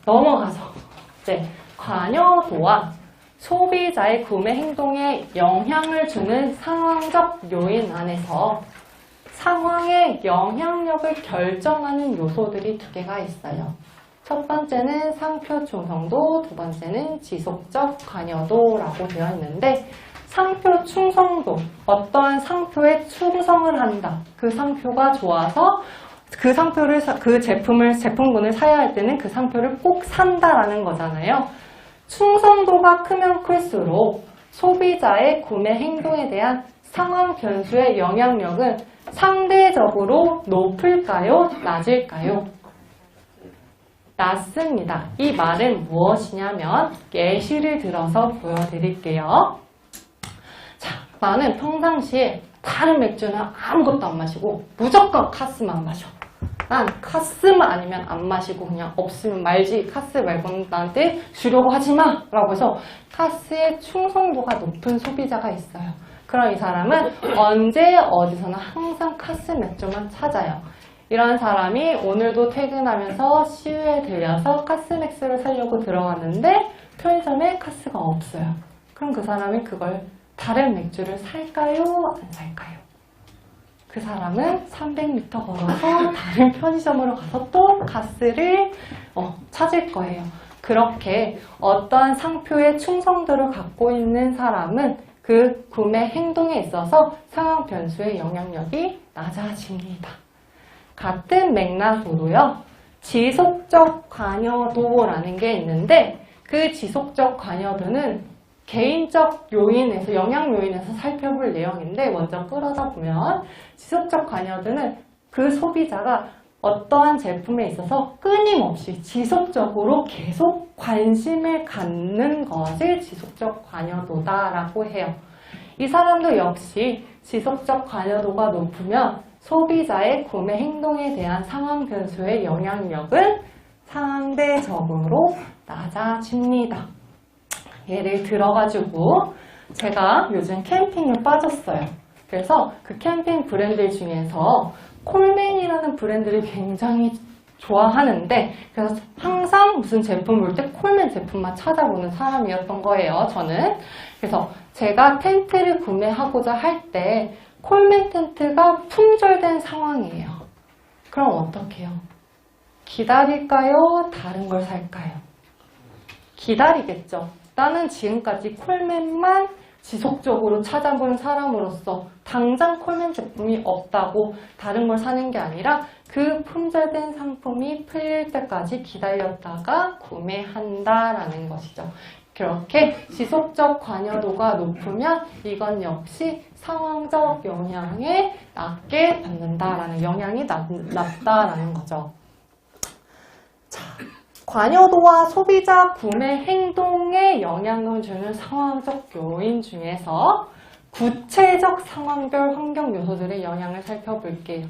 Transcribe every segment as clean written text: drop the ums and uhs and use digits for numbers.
넘어가서 이제 관여도와 소비자의 구매 행동에 영향을 주는 상황적 요인 안에서 상황의 영향력을 결정하는 요소들이 두 개가 있어요. 첫 번째는 상표 충성도, 두 번째는 지속적 관여도라고 되어 있는데 상표 충성도, 어떠한 상표에 충성을 한다. 그 상표가 좋아서 그 상표를, 제품군을 사야 할 때는 그 상표를 꼭 산다라는 거잖아요. 충성도가 크면 클수록 소비자의 구매 행동에 대한 상황 변수의 영향력은 상대적으로 높을까요? 낮을까요? 낮습니다. 이 말은 무엇이냐면 예시를 들어서 보여드릴게요. 자, 나는 평상시에 다른 맥주는 아무것도 안 마시고 무조건 카스만 마셔. 난 카스만 아니면 안 마시고 그냥 없으면 말지. 카스 말고는 나한테 주려고 하지 마! 라고 해서 카스의 충성도가 높은 소비자가 있어요. 그럼 이 사람은 언제 어디서나 항상 카스 맥주만 찾아요. 이런 사람이 오늘도 퇴근하면서 CU에 들려서 카스맥스를 사려고 들어갔는데 편의점에 카스가 없어요. 그럼 그 사람이 그걸 다른 맥주를 살까요? 안 살까요? 그 사람은 300m 걸어서 다른 편의점으로 가서 또 카스를 찾을 거예요. 그렇게 어떠한 상표의 충성도를 갖고 있는 사람은 그 구매 행동에 있어서 상황 변수의 영향력이 낮아집니다. 같은 맥락으로요. 지속적 관여도라는 게 있는데 그 지속적 관여도는 개인적 요인에서, 영향 요인에서 살펴볼 내용인데 먼저 끌어다 보면 지속적 관여도는 그 소비자가 어떠한 제품에 있어서 끊임없이 지속적으로 계속 관심을 갖는 것을 지속적 관여도다라고 해요. 이 사람도 역시 지속적 관여도가 높으면 소비자의 구매 행동에 대한 상황 변수의 영향력은 상대적으로 낮아집니다. 예를 들어가지고 제가 요즘 캠핑에 빠졌어요. 그래서 그 캠핑 브랜드 중에서 콜맨이라는 브랜드를 굉장히 좋아하는데 그래서 항상 무슨 제품 볼 때 콜맨 제품만 찾아보는 사람이었던 거예요. 저는. 그래서 제가 텐트를 구매하고자 할 때 콜맨 텐트가 품절된 상황이에요. 그럼 어떡해요? 기다릴까요? 다른 걸 살까요? 기다리겠죠. 나는 지금까지 콜맨만 지속적으로 찾아본 사람으로서 당장 콜맨 제품이 없다고 다른 걸 사는 게 아니라 그 품절된 상품이 풀릴 때까지 기다렸다가 구매한다라는 것이죠. 그렇게 지속적 관여도가 높으면 이건 역시 상황적 영향에 낮게 받는다라는, 영향이 낮다라는 거죠. 자, 관여도와 소비자 구매 행동에 영향을 주는 상황적 요인 중에서 구체적 상황별 환경 요소들의 영향을 살펴볼게요.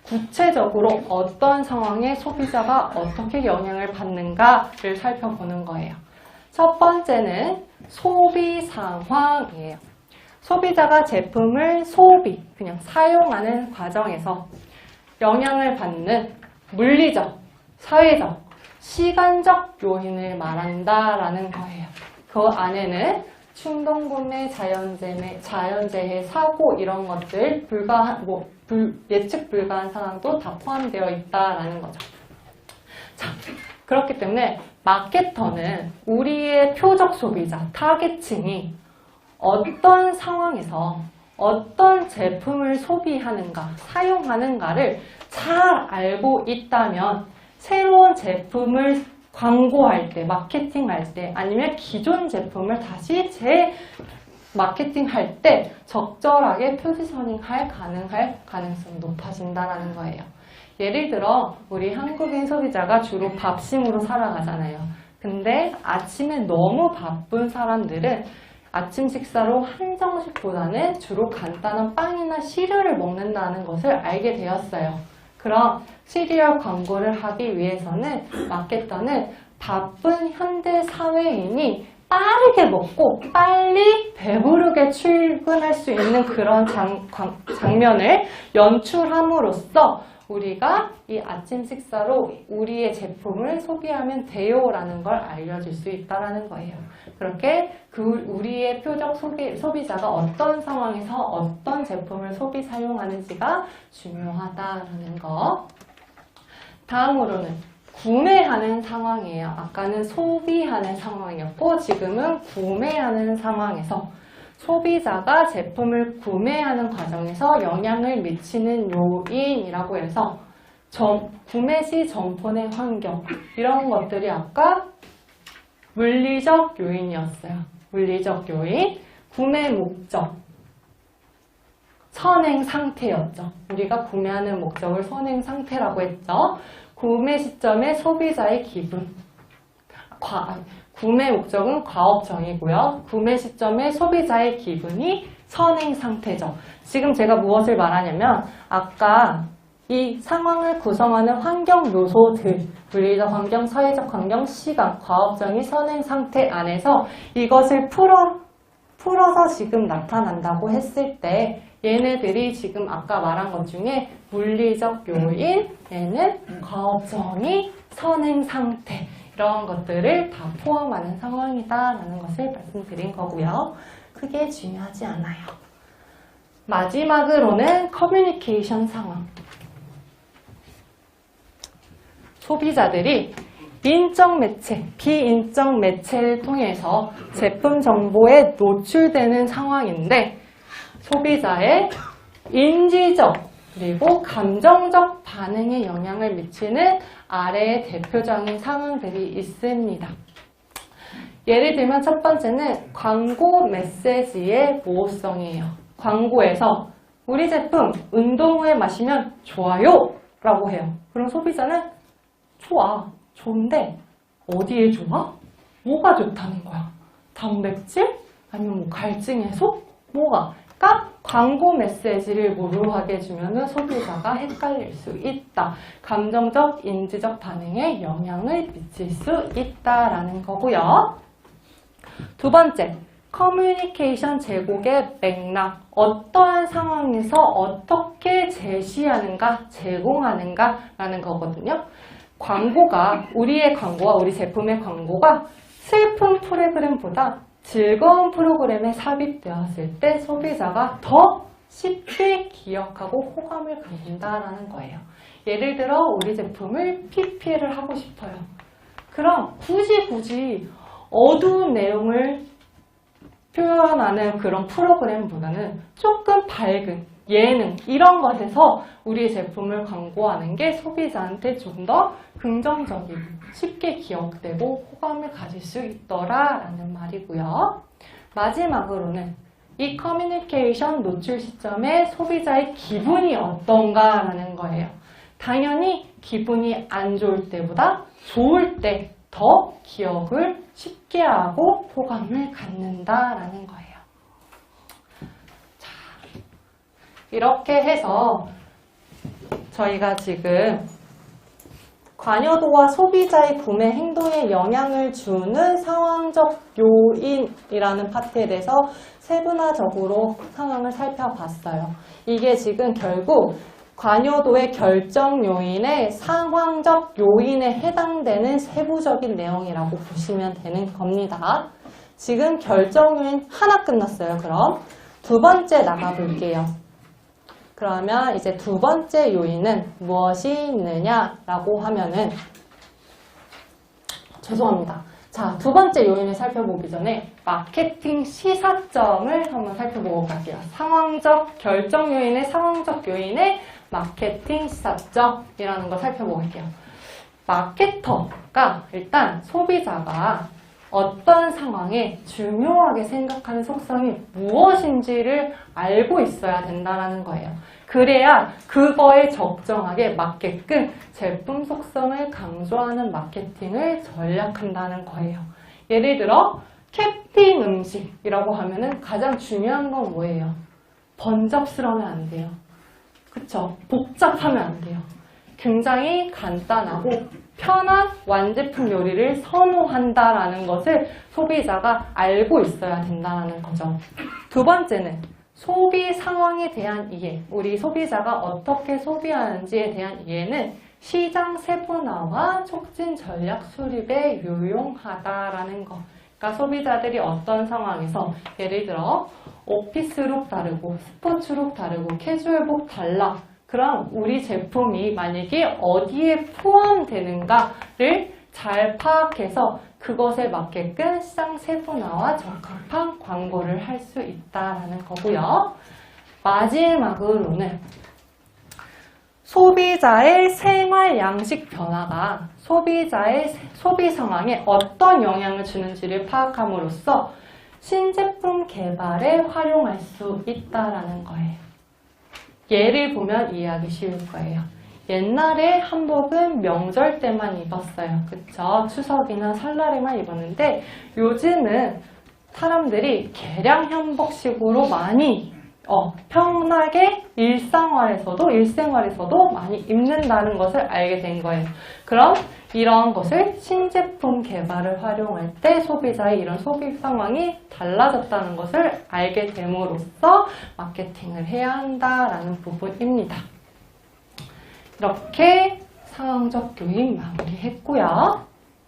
구체적으로 어떤 상황에 소비자가 어떻게 영향을 받는가를 살펴보는 거예요. 첫 번째는 소비 상황이에요. 소비자가 제품을 그냥 사용하는 과정에서 영향을 받는 물리적, 사회적, 시간적 요인을 말한다라는 거예요. 그 안에는 충동구매, 자연재해, 사고 이런 것들, 예측 불가한 상황도 다 포함되어 있다라는 거죠. 자, 그렇기 때문에 마케터는 우리의 표적 소비자, 타겟층이 어떤 상황에서 어떤 제품을 소비하는가, 사용하는가를 잘 알고 있다면 새로운 제품을 광고할 때, 마케팅할 때, 아니면 기존 제품을 다시 마케팅할 때 적절하게 포지셔닝할 가능성이 높아진다는 거예요. 예를 들어 우리 한국인 소비자가 주로 밥심으로 살아가잖아요. 근데 아침에 너무 바쁜 사람들은 아침 식사로 한정식보다는 주로 간단한 빵이나 시리얼을 먹는다는 것을 알게 되었어요. 그럼 시리얼 광고를 하기 위해서는 마케터는 바쁜 현대 사회인이 빠르게 먹고 빨리 배부르게 출근할 수 있는 그런 장면을 연출함으로써 우리가 이 아침 식사로 우리의 제품을 소비하면 돼요 라는 걸 알려줄 수 있다는 거예요. 그렇게 우리의 표적 소비자가 어떤 상황에서 어떤 제품을 사용하는지가 중요하다라는 거. 다음으로는 구매하는 상황이에요. 아까는 소비하는 상황이었고 지금은 구매하는 상황에서 소비자가 제품을 구매하는 과정에서 영향을 미치는 요인이라고 해서 구매 시 점포 내 환경 이런 것들이 아까 물리적 요인이었어요. 물리적 요인, 구매 목적, 선행 상태였죠. 우리가 구매하는 목적을 선행 상태라고 했죠. 구매 시점의 소비자의 기분, 구매 목적은 과업정이고요. 구매 시점의 소비자의 기분이 선행 상태죠. 지금 제가 무엇을 말하냐면 아까 이 상황을 구성하는 환경 요소들, 물리적 환경, 사회적 환경, 시간, 과업정의 선행 상태 안에서 이것을 풀어서 지금 나타난다고 했을 때 얘네들이 지금 아까 말한 것 중에 물리적 요인, 얘는 과업정의, 선행 상태 이런 것들을 다 포함하는 상황이다라는 것을 말씀드린 거고요. 크게 중요하지 않아요. 마지막으로는 커뮤니케이션 상황. 소비자들이 인적 매체, 비인적 매체를 통해서 제품 정보에 노출되는 상황인데 소비자의 인지적 그리고 감정적 반응에 영향을 미치는 아래의 대표적인 상황들이 있습니다. 예를 들면 첫 번째는 광고 메시지의 모호성이에요. 광고에서 우리 제품 운동 후에 마시면 좋아요 라고 해요. 그럼 소비자는 좋아, 좋은데 어디에 좋아? 뭐가 좋다는 거야? 단백질? 아니면 뭐 갈증 해소? 뭐가? 그러니까 광고 메시지를 모호하게 해주면 소비자가 헷갈릴 수 있다. 감정적, 인지적 반응에 영향을 미칠 수 있다라는 거고요. 두 번째, 커뮤니케이션 제공의 맥락. 어떠한 상황에서 어떻게 제시하는가, 제공하는가라는 거거든요. 우리의 광고와 우리 제품의 광고가 슬픈 프로그램보다 즐거운 프로그램에 삽입되었을 때 소비자가 더 쉽게 기억하고 호감을 갖는다라는 거예요. 예를 들어 우리 제품을 PPL을 하고 싶어요. 그럼 굳이 어두운 내용을 표현하는 그런 프로그램보다는 조금 밝은 예능 이런 것에서 우리 제품을 광고하는 게 소비자한테 좀 더 긍정적이고 쉽게 기억되고 호감을 가질 수 있더라라는 말이고요. 마지막으로는 이 커뮤니케이션 노출 시점에 소비자의 기분이 어떤가라는 거예요. 당연히 기분이 안 좋을 때보다 좋을 때 더 기억을 쉽게 하고 호감을 갖는다라는 거예요. 자, 이렇게 해서 저희가 지금 관여도와 소비자의 구매 행동에 영향을 주는 상황적 요인이라는 파트에 대해서 세분화적으로 상황을 살펴봤어요. 이게 지금 결국 관여도의 결정 요인의 상황적 요인에 해당되는 세부적인 내용이라고 보시면 되는 겁니다. 지금 결정 요인 하나 끝났어요. 그럼 두 번째 나가볼게요. 그러면 이제 두 번째 요인은 무엇이 있느냐라고 하면은 죄송합니다. 자, 두 번째 요인을 살펴보기 전에 마케팅 시사점을 한번 살펴보고 갈게요. 상황적 결정 요인의 상황적 요인의 마케팅 시사점이라는 걸 살펴보고 갈게요. 마케터가 일단 소비자가 어떤 상황에 중요하게 생각하는 속성이 무엇인지를 알고 있어야 된다는 거예요. 그래야 그거에 적정하게 맞게끔 제품 속성을 강조하는 마케팅을 전략한다는 거예요. 예를 들어 캡틴 음식이라고 하면은 가장 중요한 건 뭐예요? 번잡스러우면 안 돼요. 그쵸? 복잡하면 안 돼요. 굉장히 간단하고 편한 완제품 요리를 선호한다라는 것을 소비자가 알고 있어야 된다는 거죠. 두 번째는 소비 상황에 대한 이해, 우리 소비자가 어떻게 소비하는지에 대한 이해는 시장 세분화와 촉진 전략 수립에 유용하다라는 거. 그러니까 소비자들이 어떤 상황에서 예를 들어 오피스룩 다르고 스포츠룩 다르고 캐주얼복 달라. 그럼 우리 제품이 만약에 어디에 포함되는가를 잘 파악해서 그것에 맞게끔 시장 세분화와 적합한 광고를 할 수 있다는 거고요. 마지막으로는 소비자의 생활 양식 변화가 소비자의 소비 상황에 어떤 영향을 주는지를 파악함으로써 신제품 개발에 활용할 수 있다는 거예요. 예를 보면 이해하기 쉬울 거예요. 옛날에 한복은 명절 때만 입었어요. 그쵸? 추석이나 설날에만 입었는데 요즘은 사람들이 개량 현복식으로 많이 편하게 일생활에서도 많이 입는다는 것을 알게 된 거예요. 그럼 이런 것을 신제품 개발을 활용할 때 소비자의 이런 소비 상황이 달라졌다는 것을 알게 됨으로써 마케팅을 해야 한다라는 부분입니다. 이렇게 상황적 교육 마무리했고요.